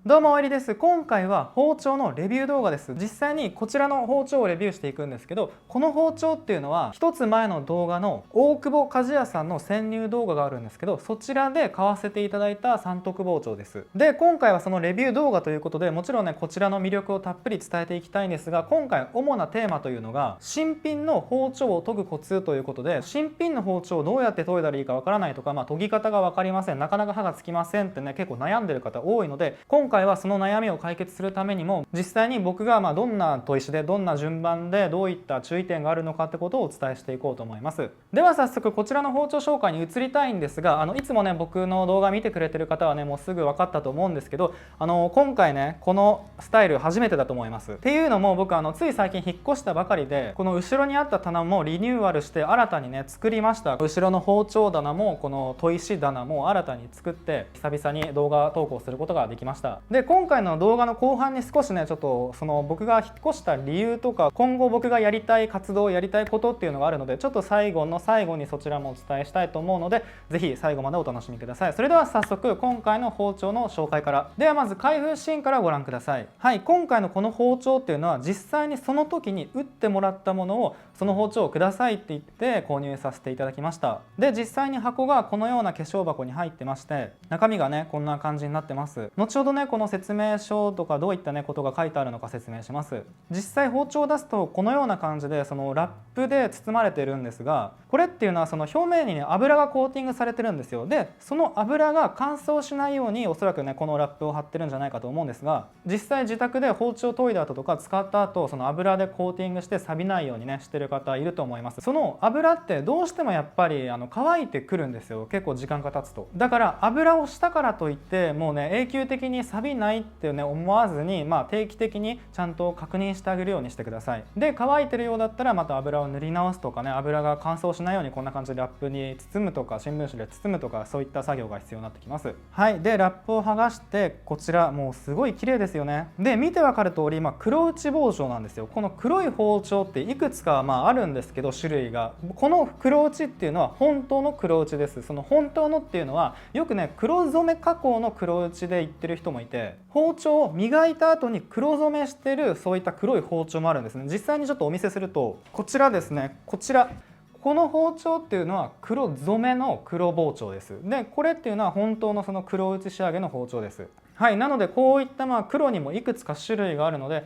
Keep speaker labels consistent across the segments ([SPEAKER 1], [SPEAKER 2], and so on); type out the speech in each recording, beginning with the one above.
[SPEAKER 1] どうもおいりです。今回は包丁のレビュー動画です。実際にこちらの包丁をレビューしていくんですけど、この包丁っていうのは一つ前の動画の大久保鍛冶屋さんの潜入動画があるんですけど、そちらで買わせていただいた三徳包丁です。で、今回はそのレビュー動画ということで、もちろんねこちらの魅力をたっぷり伝えていきたいんですが、今回主なテーマというのが新品の包丁を研ぐコツということで、新品の包丁をどうやって研いだらいいかわからないとか、研ぎ方が分かりません、なかなか刃がつきませんってね結構悩んでる方多いので、今回はその悩みを解決するためにも、実際に僕がどんな砥石でどんな順番でどういった注意点があるのかってことをお伝えしていこうと思います。では早速こちらの包丁紹介に移りたいんですが、いつもね僕の動画見てくれてる方はねもうすぐ分かったと思うんですけど、今回ねこのスタイル初めてだと思います。っていうのも僕つい最近引っ越したばかりで、この後ろにあった棚もリニューアルして新たにね作りました。後ろの包丁棚もこの砥石棚も新たに作って久々に動画投稿することができました。で、今回の動画の後半に少しねちょっとその僕が引っ越した理由とか今後僕がやりたい活動やりたいことっていうのがあるので、ちょっと最後の最後にそちらもお伝えしたいと思うので、是非最後までお楽しみください。それでは早速今回の包丁の紹介から。ではまず開封シーンからご覧ください。はい、今回のこの包丁っていうのは実際にその時に打ってもらったものをその包丁をくださいって言って購入させていただきました。で、実際に箱がこのような化粧箱に入ってまして、中身がねこんな感じになってます。後ほどねこの説明書とかどういったねことが書いてあるのか説明します。実際包丁を出すとこのような感じでそのラップで包まれてるんですが、これっていうのはその表面にね油がコーティングされてるんですよ。で、その油が乾燥しないようにおそらくねこのラップを貼ってるんじゃないかと思うんですが、実際自宅で包丁を研いだ後とか使った後その油でコーティングして錆びないようにねしてる方いると思います。その油ってどうしてもやっぱり乾いてくるんですよ、結構時間が経つと。だから油をしたからといってもうね永久的に錆びないってね思わずに、定期的にちゃんと確認してあげるようにしてください。で、乾いてるようだったらまた油を塗り直すとかね、油が乾燥しないようにこんな感じでラップに包むとか新聞紙で包むとか、そういった作業が必要になってきます。はい、でラップを剥がしてこちらもうすごい綺麗ですよね。で、見てわかる通り、黒打ち包丁なんですよ。この黒い包丁っていくつかあるんですけど種類が、この黒打ちっていうのは本当の黒打ちです。その本当のっていうのはよくね黒染め加工の黒打ちで言ってる人もいて、包丁を磨いた後に黒染めしてるそういった黒い包丁もあるんですね。実際にちょっとお見せするとこちらですね、この包丁っていうのは黒染めの黒包丁です。で、これっていうのは本当のその黒打ち仕上げの包丁です。はい、なのでこういった黒にもいくつか種類があるので、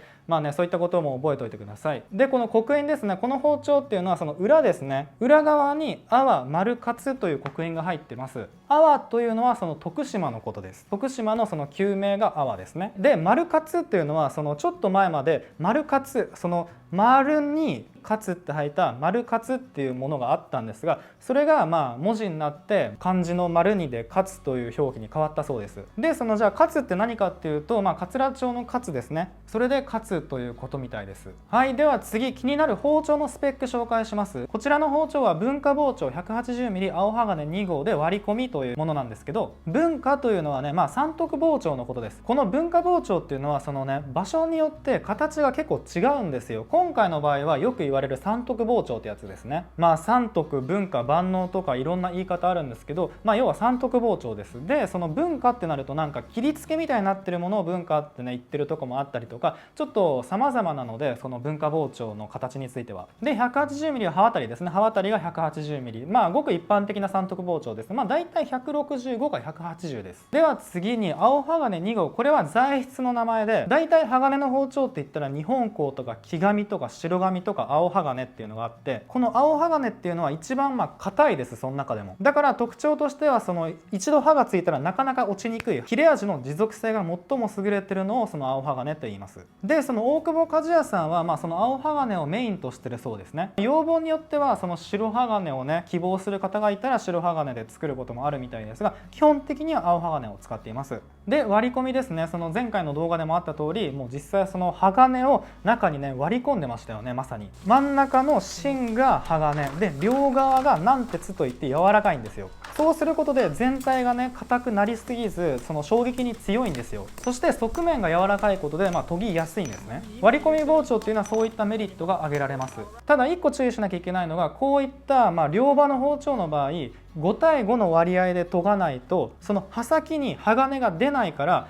[SPEAKER 1] そういったことも覚えておいてください。で、この刻印ですね、この包丁っていうのはその裏ですね、裏側に阿波丸勝という刻印が入ってます。阿波というのはその徳島のことです。徳島のその旧名が阿波ですね。で、丸勝っていうのはそのちょっと前まで丸勝、その丸に勝って入った丸勝っていうものがあったんですが、それが文字になって漢字の丸にで勝という表記に変わったそうです。で、そのじゃあ勝って何かっていうと、桂町の勝ですね、それで勝ということみたいです。はい、では次気になる包丁のスペック紹介します。こちらの包丁は文化包丁 180mm 青鋼2号で割り込みというものなんですけど、文化というのはね三徳包丁のことです。この文化包丁っていうのはそのね場所によって形が結構違うんですよ。今回の場合はよく言われる三徳包丁ってやつですね。三徳、文化、万能とかいろんな言い方あるんですけど、要は三徳包丁です。で、その文化ってなるとなんか切り付けみたいになってるものを文化ってね言ってるとこもあったりとか、ちょっと様々なので、その文化包丁の形については。で、180mm は刃渡りですね。刃渡りが 180mm、ごく一般的な三徳包丁です。だいたい165か180です。では次に青鋼2号、これは材質の名前で、だいたい鋼の包丁って言ったら日本鋼とか木紙とか白紙とか青鋼っていうのがあって、この青鋼っていうのは一番硬いです。その中でも。だから特徴としてはその一度刃がついたらなかなか落ちにくい切れ味の持続性が最も優れてるのをその青鋼と言います。で、その大久保鍛冶屋さんはその青鋼をメインとしてるそうですね。要望によってはその白鋼をね希望する方がいたら白鋼で作ることもあるみたいですが、基本的には青鋼を使っています。で、割り込みですね。その前回の動画でもあった通り、もう実際その鋼を中にね割り込んでましたよね。まさに真ん中の芯が鋼で、両側が軟鉄といって柔らかいんですよ。そうすることで全体がね硬くなりすぎず、その衝撃に強いんですよ。そして側面が柔らかいことで研ぎやすいんですね。割り込み包丁っていうのはそういったメリットが挙げられます。ただ1個注意しなきゃいけないのが、こういった両刃の包丁の場合、5対5の割合で研がないとその刃先に鋼が出ないから、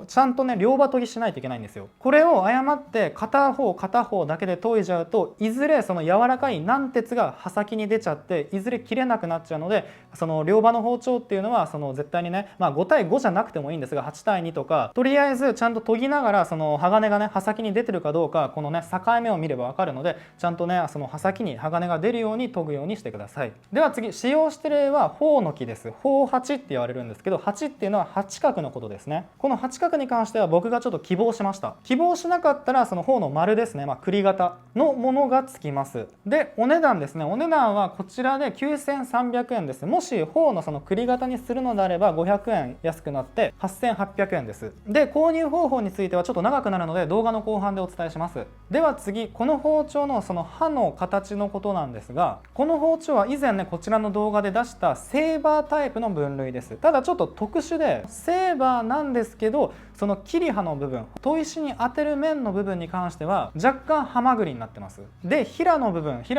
[SPEAKER 1] ちゃんとね両刃研ぎしないといけないんですよ。これを誤って片方だけで研いじゃうと、いずれその柔らかい軟鉄が刃先に出ちゃっていずれ切れなくなっちゃうので、その両刃の包丁っていうのは絶対にね、5対5じゃなくてもいいんですが8対2とか、とりあえずちゃんと研ぎながらその鋼がね刃先に出てるかどうか、このね境目を見れば分かるので、ちゃんとねその刃先に鋼が出るように研ぐようにしてください。では次、使用している絵は頬の木です。頬8って言われるんですけど、8っていうのは8角のことですね。この8角に関しては僕がちょっと希望しました。希望しなかったらその頬の丸ですね、栗型のものがつきます。でお値段ですね、お値段はこちらで9300円です。もし頬のその栗型にするのであれば500円安くなって8800円です。で購入方法についてはちょっと長くなるので動画の後半でお伝えします。では次、この包丁のその刃の形のことなんですが、この包丁は以前ねこちらの動画で出したセーバータイプの分類です。ただちょっと特殊で、セーバーなんですけど、その切り刃の部分、砥石に当てる面の部分に関しては若干ハマグリになってます。で平の部分って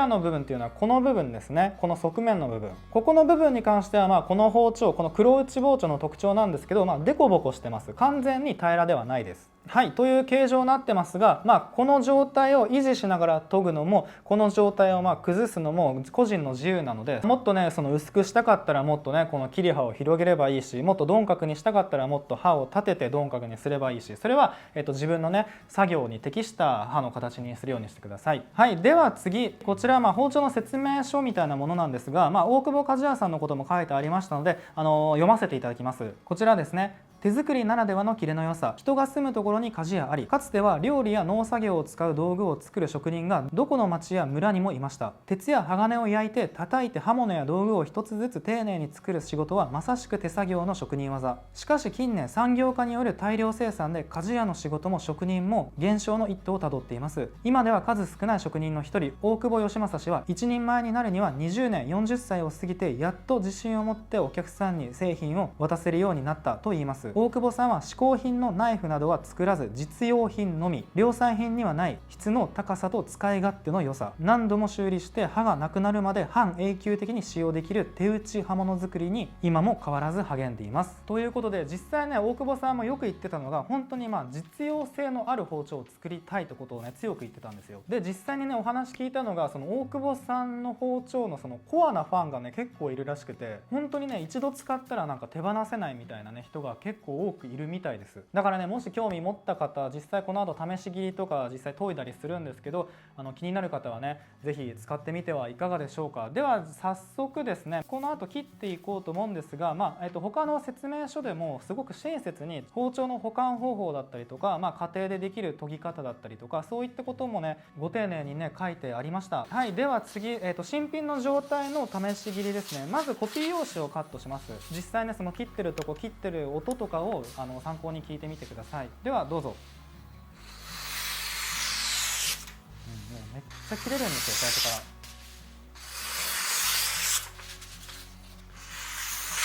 [SPEAKER 1] いうのはこの部分ですね、この側面の部分、ここの部分に関してはこの包丁、この黒内包丁の特徴なんですけど、デコボコしてます。完全に平らではないです。はい、という形状になってますが、この状態を維持しながら研ぐのも、この状態を崩すのも個人の自由なので、もっとね薄くしたかったらもっとねこの切り刃を広げればいいし、もっと鈍角にしたかったらもっと刃を立てて鈍角にすればいいし、それは、自分のね作業に適した刃の形にするようにしてください。はい、では次、こちら包丁の説明書みたいなものなんですが、大久保鍛冶屋さんのことも書いてありましたので、読ませていただきます。こちらですね。手作りならではの切れの良さ、人が住むところに鍛冶屋あり。かつては料理や農作業を使う道具を作る職人がどこの町や村にもいました。鉄や鋼を焼いて叩いて刃物や道具を一つずつ丁寧に作る仕事はまさしく手作業の職人技。しかし近年産業化による大量生産で鍛冶屋の仕事も職人も減少の一途をたどっています。今では数少ない職人の一人、大久保義正氏は一人前になるには20年40歳を過ぎてやっと自信を持ってお客さんに製品を渡せるようになったと言います。大久保さんは嗜好品のナイフなどは作らず、実用品のみ、量産品にはない質の高さと使い勝手の良さ、何度も修理して刃がなくなるまで半永久的に使用できる手打ち刃物作りに今も変わらず励んでいます。ということで、実際ね大久保さんもよく言ってたのが、本当に実用性のある包丁を作りたいってことをね強く言ってたんですよ。で実際にねお話聞いたのが、その大久保さんの包丁のそのコアなファンがね結構いるらしくて、本当にね一度使ったらなんか手放せないみたいなね人が結構多くいるみたいです。だからね、もし興味持った方、実際この後試し切りとか実際研いだりするんですけど、気になる方はね是非使ってみてはいかがでしょうか。では早速ですね、この後切っていこうと思うんですが、他の説明書でもすごく親切に包丁の保管方法だったりとか、家庭でできる研ぎ方だったりとか、そういったこともねご丁寧にね書いてありました。はい、では次、新品の状態の試し切りですね。まずコピー用紙をカットします。実際ねその切ってるとこ、切ってる音とかを参考に聞いてみてください。ではどうぞ。もうめっちゃ切れるんですよ、最初から。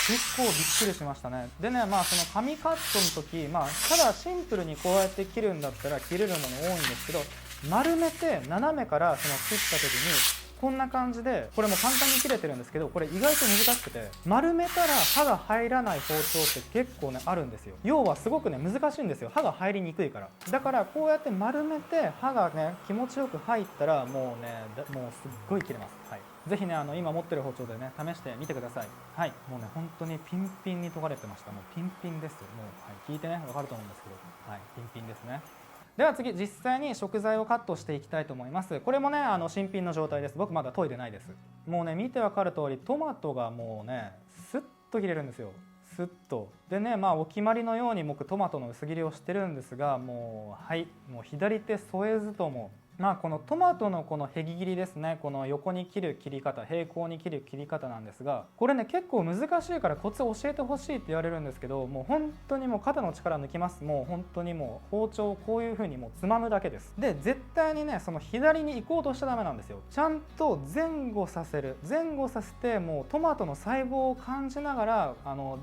[SPEAKER 1] 結構びっくりしましたね。でね、その紙カットの時、ただシンプルにこうやって切るんだったら切れるもの多いんですけど、丸めて斜めからその切った時にこんな感じで、これも簡単に切れてるんですけど、これ意外と難しくて、丸めたら刃が入らない包丁って結構ねあるんですよ。要はすごくね難しいんですよ、刃が入りにくいから。だからこうやって丸めて刃がね気持ちよく入ったらもうねもうすっごい切れます。はい、ぜひね今持ってる包丁でね試してみてください。はい、もうね本当にピンピンに研がれてました。もうピンピンです。もう、はい、聞いてね分かると思うんですけど、はい、ピンピンですね。では次、実際に食材をカットしていきたいと思います。これもね新品の状態です。僕まだ研いでないです。もうね見て分かる通りトマトがもうねスッと切れるんですよ。スッと。でねお決まりのように僕トマトの薄切りをしてるんですが、もうはいもう左手添えずともこのトマトのこのへぎ切りですね、この横に切る切り方、平行に切る切り方なんですが、これね結構難しいからコツ教えてほしいって言われるんですけど、もう本当にもう肩の力抜きます。もう本当にもう包丁をこういう風にもうつまむだけです。で絶対にねその左に行こうとしちゃダメなんですよ。ちゃんと前後させる、前後させて、もうトマトの細胞を感じながら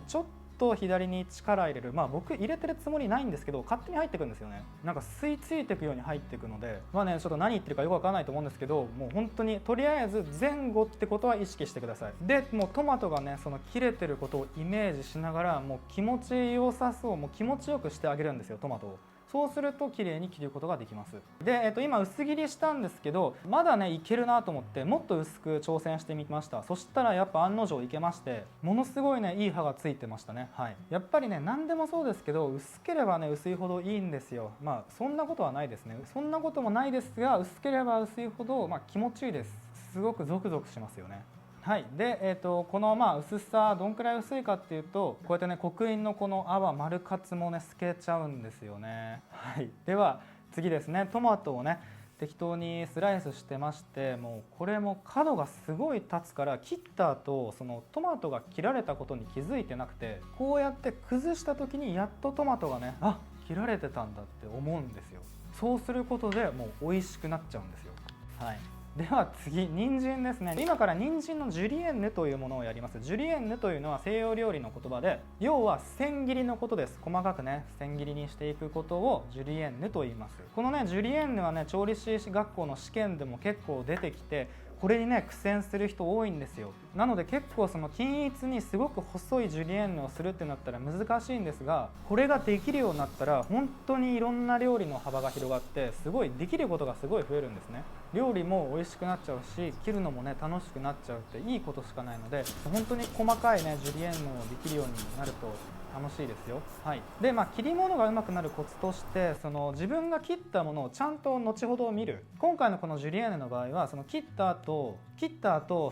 [SPEAKER 1] ちょっと左に力入れる、僕入れてるつもりないんですけど勝手に入ってくんですよね。なんか吸い付いていくように入っていくので、ちょっと何言ってるかよくわからないと思うんですけど、もう本当にとりあえず前後ってことは意識してください。でもうトマトがねその切れてることをイメージしながら、もう気持ちよさそう、もう気持ちよくしてあげるんですよ、トマトを。そうすると綺麗に切ることができます。で、今薄切りしたんですけど、まだねいけるなと思ってもっと薄く挑戦してみました。そしたらやっぱ案の定いけまして、ものすごいねいい刃がついてましたね。はい、やっぱりね何でもそうですけど、薄ければね薄いほどいいんですよ。そんなことはないですね。そんなこともないですが、薄ければ薄いほど気持ちいいです。すごくゾクゾクしますよね。はい、で、この薄さどんくらい薄いかっていうと、こうやってね刻印のこの泡丸カツもね透けちゃうんですよね。はい、では次ですね、トマトをね適当にスライスしてまして、もうこれも角がすごい立つから、切った後そのトマトが切られたことに気づいてなくて、こうやって崩した時にやっとトマトがね、あ、切られてたんだって思うんですよ。そうすることでもう美味しくなっちゃうんですよ。はい、では次、人参ですね。今から人参のジュリエンヌというものをやります。ジュリエンヌというのは西洋料理の言葉で、要は千切りのことです。細かくね千切りにしていくことをジュリエンヌと言います。このねジュリエンヌはね調理師学校の試験でも結構出てきて、これにね苦戦する人多いんですよ。なので結構その均一にすごく細いジュリエンヌをするってなったら難しいんですが、これができるようになったら本当にいろんな料理の幅が広がって、すごいできることがすごい増えるんですね。料理も美味しくなっちゃうし、切るのもね楽しくなっちゃうっていいことしかないので、本当に細かいねジュリエンヌをできるようになると楽しいですよ。はい、で切り物がうまくなるコツとして、その自分が切ったものをちゃんと後ほど見る。今回のこのジュリエンヌの場合は、その切った後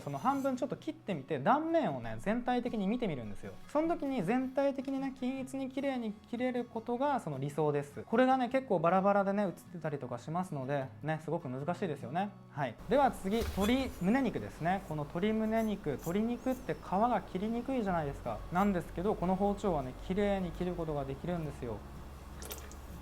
[SPEAKER 1] その半分ちょっと切ってみて断面をね全体的に見てみるんですよ。その時に全体的にね均一に綺麗に切れることがその理想です。これがね結構バラバラでね映ってたりとかしますのでね、すごく難しいですよね。はい、では次、鶏胸肉ですね。この鶏胸肉、鶏肉って皮が切りにくいじゃないですか。なんですけどこの包丁はね綺麗に切ることができるんですよ。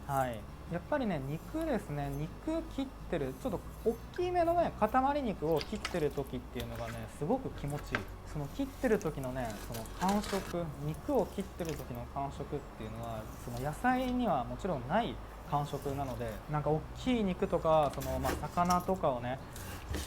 [SPEAKER 1] はい、やっぱりね肉ですね、肉切ってるちょっと大きめのね塊肉を切ってる時っていうのがねすごく気持ちいい。その切ってる時のねその感触、肉を切ってる時の感触っていうのはその野菜にはもちろんない感触なので、なんか大きい肉とかその魚とかをね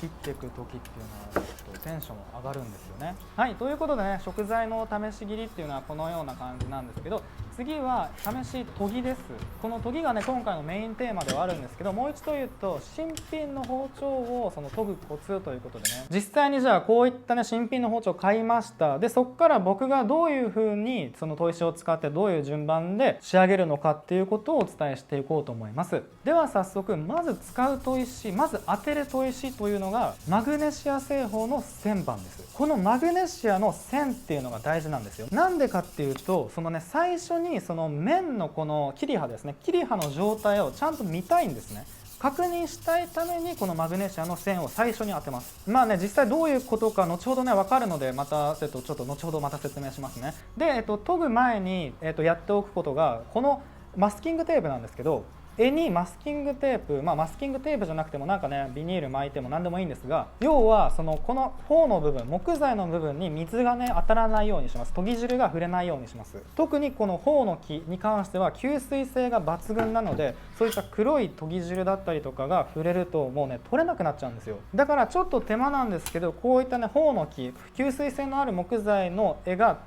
[SPEAKER 1] 切っていく時っていうのはちょっとテンション上がるんですよね。はい、ということでね食材の試し切りっていうのはこのような感じなんですけど、次は試し研ぎです。この研ぎがね今回のメインテーマではあるんですけど、もう一度言うと新品の包丁をその研ぐコツということでね、実際にじゃあこういったね新品の包丁を買いました。でそこから僕がどういう風にその砥石を使ってどういう順番で仕上げるのかっていうことをお伝えしていこうと思います。では早速、まず使う砥石、まず当てる砥石というのがマグネシア製法の1000番です。このマグネシアの1000っていうのが大事なんですよ。なんでかっていうと、そのね最初にその面のこの切り刃ですね、切り刃の状態をちゃんと見たいんですね。確認したいためにこのマグネシアの線を最初に当てます。実際どういうことか後ほどね分かるので、またちょっと後ほどまた説明しますね。で、研ぐ前に、やっておくことがこのマスキングテープなんですけど、柄にマスキングテープ、マスキングテープじゃなくてもなんかねビニール巻いても何でもいいんですが、要はこの頬の部分、木材の部分に水がね当たらないようにします。研ぎ汁が触れないようにします。特にこの頬の木に関しては吸水性が抜群なので、そういった黒い研ぎ汁だったりとかが触れるともうね取れなくなっちゃうんですよ。だからちょっと手間なんですけど、こういったね頬の木、吸水性のある木材の柄が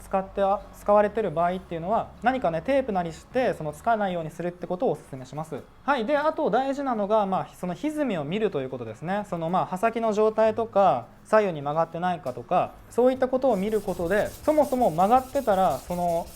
[SPEAKER 1] 使われてる場合っていうのは、何かねテープなりしてつかないようにするってことをお勧めします。はい、であと大事なのが、その歪みを見るということですね。刃先の状態とか左右に曲がってないかとか、そういったことを見ることで、そもそも曲がってたらそも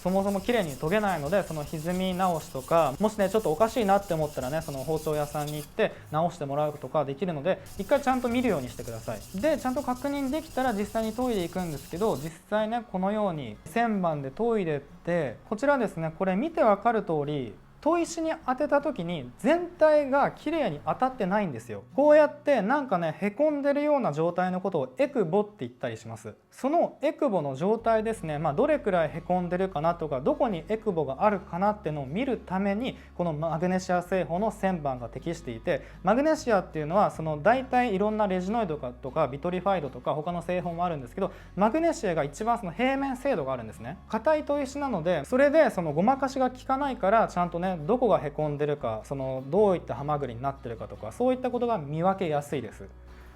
[SPEAKER 1] そも綺麗に研げないので、その歪み直しとか、もしねちょっとおかしいなって思ったらね、その包丁屋さんに行って直してもらうとかできるので、一回ちゃんと見るようにしてください。でちゃんと確認できたら実際に研いでいくんですけど、実際ねこのように1000番で研いでって、こちらですね、これ見てわかる通り砥石に当てた時に全体が綺麗に当たってないんですよ。こうやってなんかねへこんでるような状態のことをエクボって言ったりします。そのエクボの状態ですね、どれくらいへこんでるかなとかどこにエクボがあるかなっていうのを見るためにこのマグネシア製法の旋盤が適していて、マグネシアっていうのはその大体いろんなレジノイドとかビトリファイドとか他の製法もあるんですけど、マグネシアが一番その平面精度があるんですね。硬い砥石なのでそれでそのごまかしが効かないからちゃんとねどこがへこんでるか、そのどういったハマグリになってるかとかそういったことが見分けやすいです。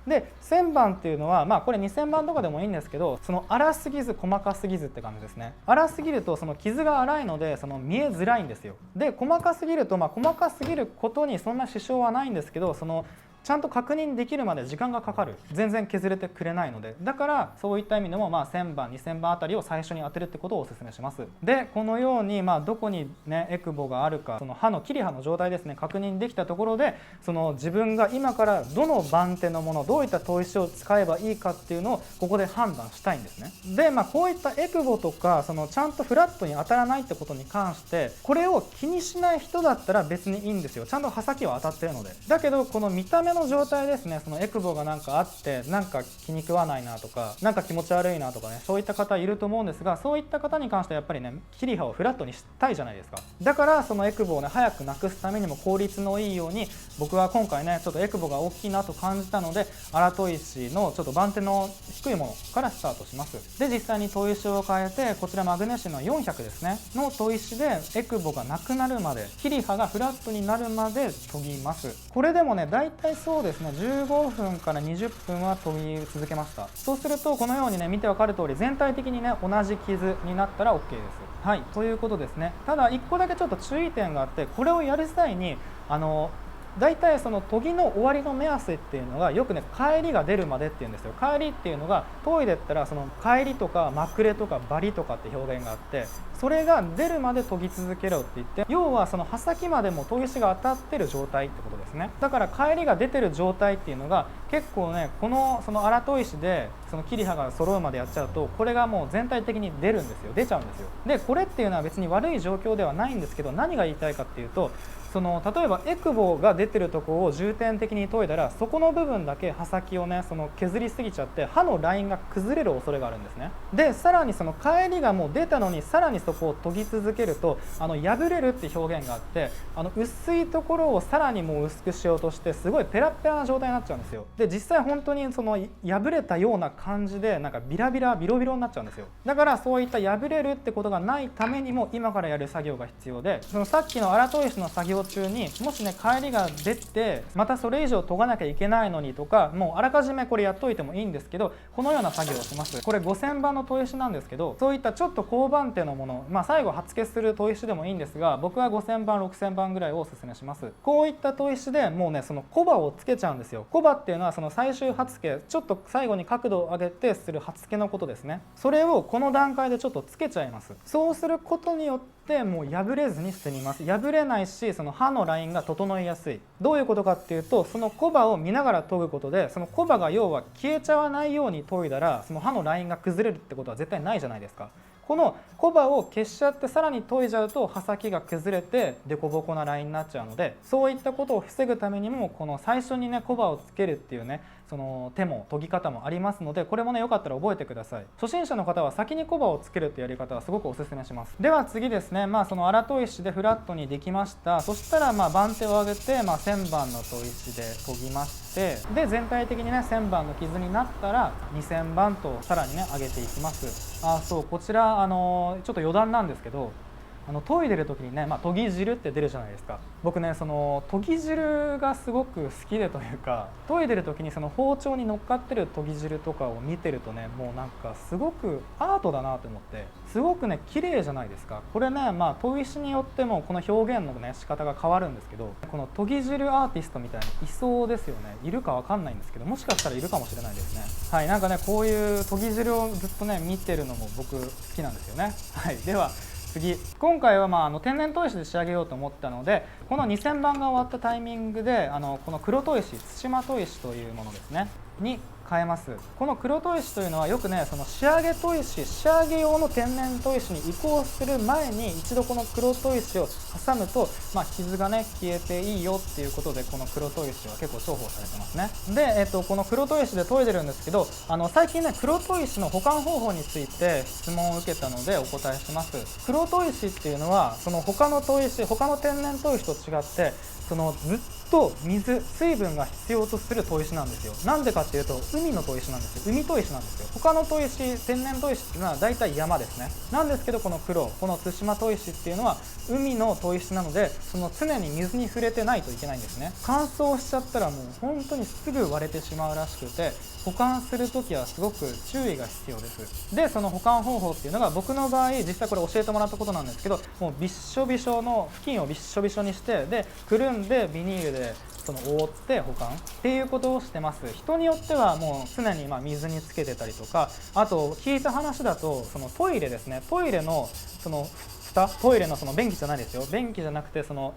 [SPEAKER 1] で旋盤っていうのはこれ2000番とかでもいいんですけど、その粗すぎず細かすぎずって感じですね。粗すぎるとその傷が粗いのでその見えづらいんですよ。で細かすぎると細かすぎることにそんな支障はないんですけど、そのちゃんと確認できるまで時間がかかる、全然削れてくれないので、だからそういった意味でも1000番2000番あたりを最初に当てるってことをお勧めします。でこのようにどこにねエクボがあるか、その刃の切り刃の状態ですね確認できたところで、その自分が今からどの番手のもの、どういった砥石を使えばいいかっていうのをここで判断したいんですね。でこういったエクボとかそのちゃんとフラットに当たらないってことに関してこれを気にしない人だったら別にいいんですよ。ちゃんと刃先は当たってるので。だけどこの見た目の状態ですね、そのエクボがなんかあってなんか気に食わないなとかなんか気持ち悪いなとかね、そういった方いると思うんですが、そういった方に関してはやっぱりね切り刃をフラットにしたいじゃないですか。だからそのエクボをね早くなくすためにも効率のいいように、僕は今回ねちょっとエクボが大きいなと感じたので粗砥石のちょっと番手の低いものからスタートします。で実際に砥石を変えて、こちらマグネシウムの400ですねの砥石でエクボがなくなるまで、切り刃がフラットになるまで研ぎます。これでもねだいたいそうですね15分から20分は研ぎ続けました。そうするとこのようにね見てわかる通り全体的にね同じ傷になったら OK です。はいということですね。ただ1個だけちょっと注意点があって、これをやる際に大体その研ぎの終わりの目安っていうのがよくね帰りが出るまでっていうんですよ。帰りっていうのが研いでったらその帰りとかまくれとかバリとかって表現があって、それが出るまで研ぎ続けろって言って、要はその刃先までも砥石が当たってる状態ってことですね。だから帰りが出てる状態っていうのが結構ねその粗砥石でその切り刃が揃うまでやっちゃうとこれがもう全体的に出るんですよ。出ちゃうんですよ。でこれっていうのは別に悪い状況ではないんですけど、何が言いたいかっていうと、例えばエクボが出てるところを重点的に研いだらそこの部分だけ刃先をね削りすぎちゃって刃のラインが崩れる恐れがあるんですね。でさらにその帰りがもう出たのにさらにそこを研ぎ続けると破れるって表現があって、薄いところをさらにもう薄くしようとしてすごいペラペラな状態になっちゃうんですよ。で実際本当に破れたような感じでなんかビラビラビロビロになっちゃうんですよ。だからそういった破れるってことがないためにも今からやる作業が必要で、さっきの粗砥石の作業中にもしね帰りが出てまたそれ以上研がなきゃいけないのにとか、もうあらかじめこれやっといてもいいんですけど、このような作業をします。これ5000番の砥石なんですけど、そういったちょっと高番手のもの、最後刃付けする砥石でもいいんですが、僕は5000番6000番ぐらいをおすすめします。こういった砥石でもうねコバをつけちゃうんですよ。コバっていうのはその最終刃付け、ちょっと最後に角度を上げてする刃付けのことですね。それをこの段階でちょっとつけちゃいます。そうすることによってもう破れずに済みます。破れないし、その刃のラインが整いやすい。どういうことかっていうと、そのコバを見ながら研ぐことで、そのコバが要は消えちゃわないように研いだらその刃のラインが崩れるってことは絶対ないじゃないですか。このコバを消しちゃってさらに研いじゃうと刃先が崩れてデコボコなラインになっちゃうので、そういったことを防ぐためにもこの最初にねコバをつけるっていうねその手も研ぎ方もありますので、これもねよかったら覚えてください。初心者の方は先にコバをつけるってやり方はすごくおすすめします。では次ですね、その粗砥石でフラットにできました。そしたら番手を上げて1000番の砥石で研ぎまして、で全体的にね1000番の傷になったら2000番とさらにね上げていきます。そうこちらちょっと余談なんですけど、研いでる時にね、研ぎ汁って出るじゃないですか。僕ねその研ぎ汁がすごく好きでというか、研いでる時にその包丁に乗っかってる研ぎ汁とかを見てるとね、もうなんかすごくアートだなと思って、すごくね綺麗じゃないですか。これね砥石によってもこの表現のね仕方が変わるんですけど、この研ぎ汁アーティストみたいにいそうですよね。いるかわかんないんですけど、もしかしたらいるかもしれないですね。はい、なんかねこういう研ぎ汁をずっとね見てるのも僕好きなんですよね。はい、では次、今回は天然砥石で仕上げようと思ったので、この2000番が終わったタイミングでこの黒砥石、対馬砥石というものですねに使えます。この黒砥石というのはよくね、その仕上げ砥石、仕上げ用の天然砥石に移行する前に一度この黒砥石を挟むと、傷がね消えていいよっていうことで、この黒砥石は結構重宝されてますね。で、この黒砥石で研いでるんですけど、最近ね黒砥石の保管方法について質問を受けたのでお答えします。黒砥石っていうのはその他の砥石、他の天然砥石と違って、そのずっと水分が必要とする砥石なんですよ。なんでかっていうと海の砥石なんですよ。海砥石なんですよ。他の砥石、天然砥石っていうのは大体山ですね。なんですけどこの対馬砥石っていうのは海の砥石なので、その常に水に触れてないといけないんですね。乾燥しちゃったらもう本当にすぐ割れてしまうらしくて、保管するときはすごく注意が必要です。で、その保管方法っていうのが僕の場合実際これ教えてもらったことなんですけど、もうびっしょびしょの布巾をびっしょびしょにして、でくるんでビニールでその覆って保管っていうことをしてます。人によってはもう常に水につけてたりとか、あと聞いた話だとそのトイレですね、トイレのその蓋、トイレのその便器じゃないですよ、便器じゃなくてその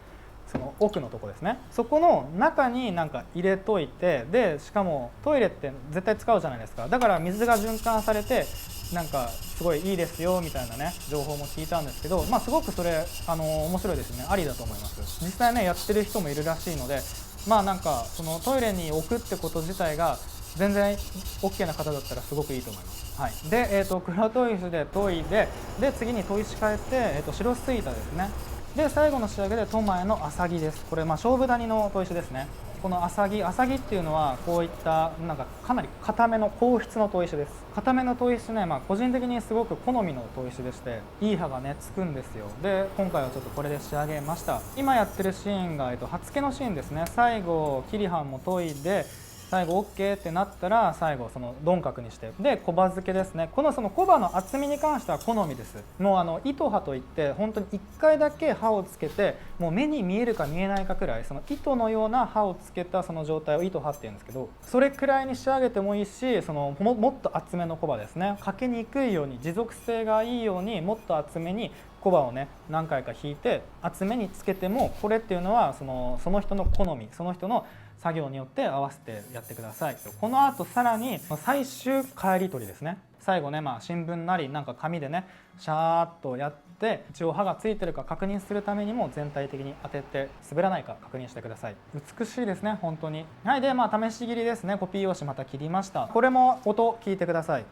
[SPEAKER 1] 奥のとこですね、そこの中になんか入れといて、でしかもトイレって絶対使うじゃないですか。だから水が循環されてなんかすごいいいですよみたいなね情報も聞いたんですけど、すごくそれ面白いですね。ありだと思います。実際ねやってる人もいるらしいので、なんかそのトイレに置くってこと自体が全然 OK な方だったらすごくいいと思います。はい、で、黒砥石で研いで、で次に砥石変えて、白巣板ですね。で最後の仕上げで苫前の浅木です。これ勝負谷の砥石ですね。この浅木っていうのはこういったなんかかなり硬めの硬質の砥石です。硬めの砥石ね、個人的にすごく好みの砥石でして、いい刃がねつくんですよ。で今回はちょっとこれで仕上げました。今やってるシーンが刃付けのシーンですね。最後切り刃も研いで最後 OK ってなったら最後その鈍角にして、で小刃付けですね。その小刃の厚みに関しては好みです。もう糸刃といって本当に1回だけ刃をつけて、もう目に見えるか見えないかくらい、その糸のような刃をつけたその状態を糸刃っていうんですけど、それくらいに仕上げてもいいし、もっと厚めの小刃ですね。かけにくいように持続性がいいようにもっと厚めに小刃をね何回か引いて厚めにつけても、これっていうのはその人の好み、その人の作業によって合わせてやってください。この後さらに最終返り取りですね。最後ね、新聞なりなんか紙でねシャーっとやって、一応刃がついてるか確認するためにも全体的に当てて滑らないか確認してください。美しいですね本当に。はい、で試し切りですね。コピー用紙また切りました。これも音聞いてください。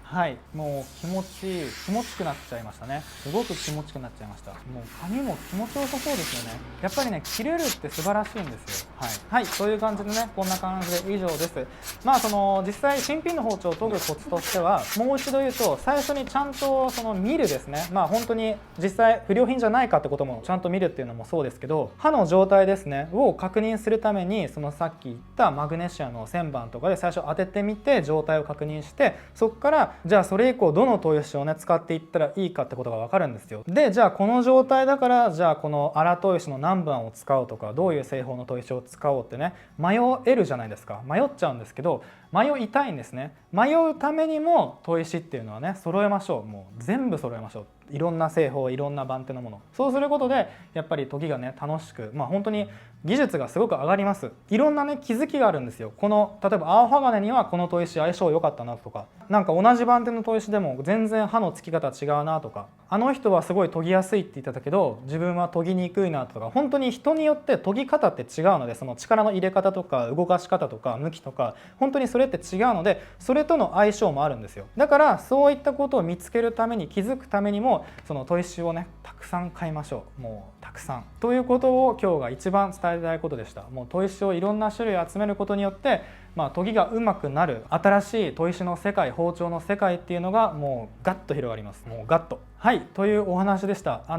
[SPEAKER 1] はい、もう気持ちくなっちゃいましたね。すごく気持ちくなっちゃいました。もう髪も気持ちよさそうですよね。やっぱりね切れるって素晴らしいんですよ。はい、そういう感じでね、こんな感じで以上です。実際新品の包丁を研ぐコツとしては、もう一度言うと最初にちゃんと見るですね。本当に実際不良品じゃないかってこともちゃんと見るっていうのもそうですけど、刃の状態ですねを確認するために、さっき言ったマグネシアの旋盤とかで最初当ててみて状態を確認して、そこからじゃあそれ以降どの砥石をね使っていったらいいかってことが分かるんですよ。でじゃあこの状態だから、じゃあこの荒砥石の何番を使おうとか、どういう製法の砥石を使おうってね迷えるじゃないですか。迷っちゃうんですけど、迷いたいんですね。迷うためにも砥石っていうのはね揃えましょう。もう全部揃えましょう。いろんな製法、いろんな番手のもの、そうすることでやっぱり研ぎがね楽しく、本当に技術がすごく上がります。いろんなね気づきがあるんですよ。例えば青鋼にはこの砥石相性良かったなとか、なんか同じ番手の砥石でも全然刃のつき方違うなとか、あの人はすごい研ぎやすいって言ってたけど自分は研ぎにくいなとか、本当に人によって研ぎ方って違うので、その力の入れ方とか動かし方とか向きとか本当にそれって違うので、それとの相性もあるんですよ。だからそういったことを見つけるために、気づくためにもその砥石をねたくさん買いましょう。もうたくさんということを今日が一番伝えたいことでした。もう砥石をいろんな種類集めることによって、研ぎがうまくなる新しい砥石の世界、包丁の世界っていうのがもうガッと広がります。もうガッと。はい、というお話でした。な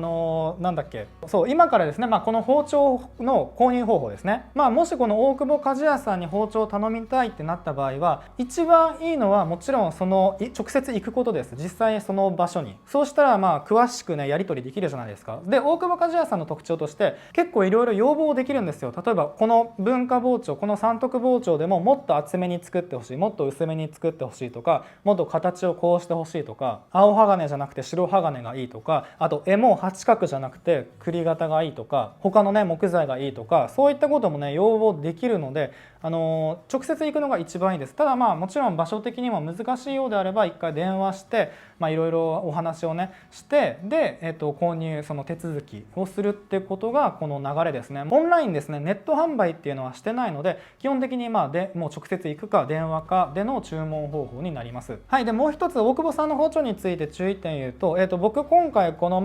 [SPEAKER 1] んだっけ、そう今からですね、この包丁の購入方法ですね。もしこの大久保鍛冶屋さんに包丁を頼みたいってなった場合は、一番いいのはもちろん直接行くことです。実際その場所に。そうしたら詳しくねやり取りできるじゃないですか。で大久保鍛冶屋さんの特徴として結構いろいろ要望できるんですよ。例えばこの文化包丁、この三徳包丁でももっと厚めに作ってほしい、もっと薄めに作ってほしいとか、もっと形をこうしてほしいとか、青鋼じゃなくて白鋼がいいとか、あと柄も八角じゃなくて栗型がいいとか、他のね木材がいいとか、そういったこともね要望できるので、直接行くのが一番いいです。ただもちろん場所的にも難しいようであれば一回電話していろいろお話をねしてで、購入その手続きをするってことがこの流れですね。オンラインですね、ネット販売っていうのはしてないので、基本的にもう直接行くか電話かでの注文方法になります。はい、でもう一つ大久保さんの包丁について注意点言うと、僕今回この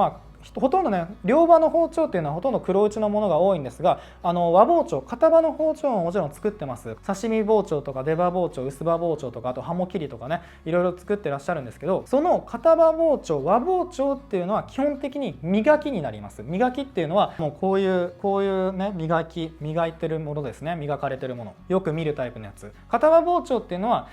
[SPEAKER 1] ほとんどね両刃の包丁っていうのはほとんど黒打ちのものが多いんですが、和包丁片刃の包丁ももちろん作ってます。刺身包丁とか出刃包丁、薄刃包丁とか、あと刃も切りとかね、いろいろ作ってらっしゃるんですけど、その片刃包丁和包丁っていうのは基本的に磨きになります。磨きっていうのはもうこういうね磨いてるものですね。磨かれてるもの、よく見るタイプのやつ。片刃包丁っていうのは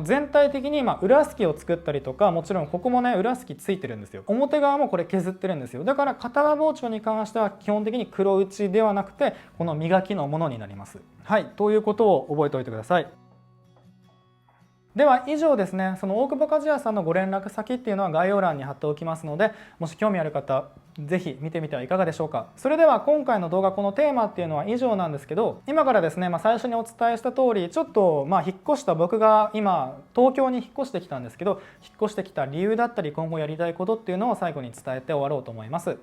[SPEAKER 1] 全体的に裏すきを作ったりとか、もちろんここもね裏すきついてるんですよ。表側もこれ削ってるんですよ。だから片刃包丁に関しては基本的に黒打ちではなくてこの磨きのものになります。はい、ということを覚えておいてください。では以上ですね、その大久保鍛冶屋さんのご連絡先っていうのは概要欄に貼っておきますので、もし興味ある方ぜひ見てみてはいかがでしょうか。それでは今回の動画、このテーマっていうのは以上なんですけど、今からですね、最初にお伝えした通り、ちょっと引っ越した僕が今東京に引っ越してきたんですけど、引っ越してきた理由だったり今後やりたいことっていうのを最後に伝えて終わろうと思います。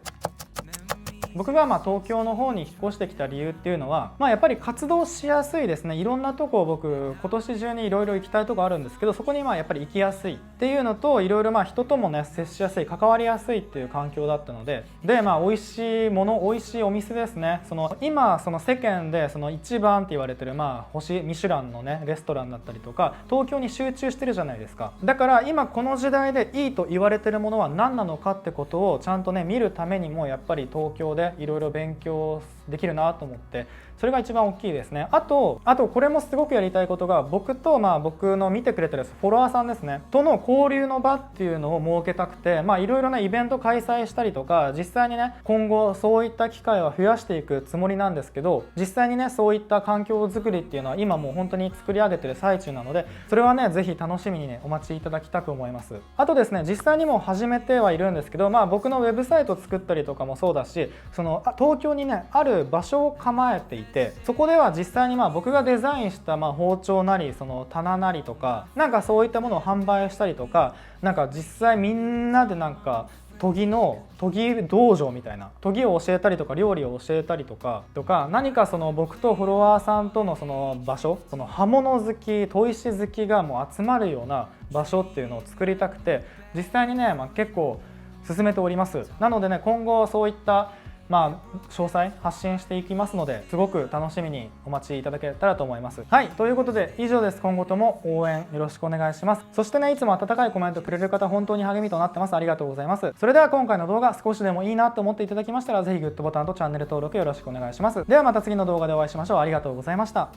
[SPEAKER 1] 僕が東京の方に引っ越してきた理由っていうのは、やっぱり活動しやすいですね。いろんなとこを僕今年中にいろいろ行きたいとこあるんですけど、そこにやっぱり行きやすいっていうのと、いろいろ人ともね接しやすい、関わりやすいっていう環境だったので、美味しいもの、美味しいお店ですね。今その世間でその一番って言われてる星ミシュランのねレストランだったりとか、東京に集中してるじゃないですか。だから今この時代でいいと言われてるものは何なのかってことをちゃんとね見るためにも、やっぱり東京でいろいろ勉強できるなと思って、それが一番大きいですね。あとこれもすごくやりたいことが、僕と僕の見てくれてるフォロワーさんですねとの交流の場っていうのを設けたくて、いろいろなイベント開催したりとか、実際にね今後そういった機会は増やしていくつもりなんですけど、実際にねそういった環境づくりっていうのは今もう本当に作り上げてる最中なので、それはねぜひ楽しみにねお待ちいただきたく思います。あとですね、実際にもう始めてはいるんですけど、僕のウェブサイト作ったりとかもそうだし、東京にねある場所を構えていて、そこでは実際に僕がデザインした包丁なり、その棚なりとか、そういったものを販売したりとか、実際みんなで研ぎ道場みたいな、研ぎを教えたりとか料理を教えたりとか何か僕とフォロワーさんとのその場所、その刃物好き、砥石好きがもう集まるような場所っていうのを作りたくて、実際にね、結構進めております。なのでね、今後そういった詳細発信していきますので、すごく楽しみにお待ちいただけたらと思います。はい、ということで以上です。今後とも応援よろしくお願いします。そしてね、いつも温かいコメントくれる方、本当に励みとなってます。ありがとうございます。それでは今回の動画少しでもいいなと思っていただきましたら、ぜひグッドボタンとチャンネル登録よろしくお願いします。ではまた次の動画でお会いしましょう。ありがとうございました。